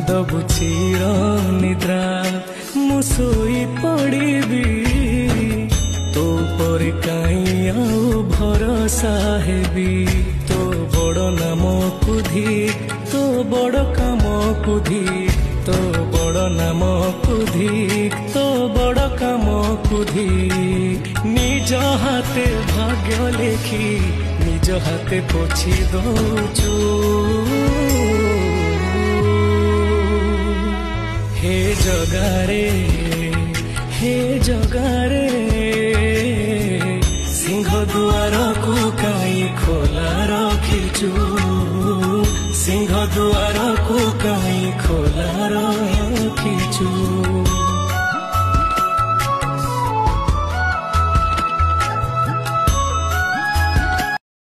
दबु चिर निद्रा मु सोई पड़िबी तो पर काई आउ भरोसा हेबी तो बड़ नाम कुधी तो बड़ काम कुधी तो बड़ नाम कुधी तो बड़ काम कुधी निज हाथे भाग्य लेखी निज हाथे पोछि दौचु हे जगारे सिंह दुआर को काई खोला रखिचु सिंह दुआर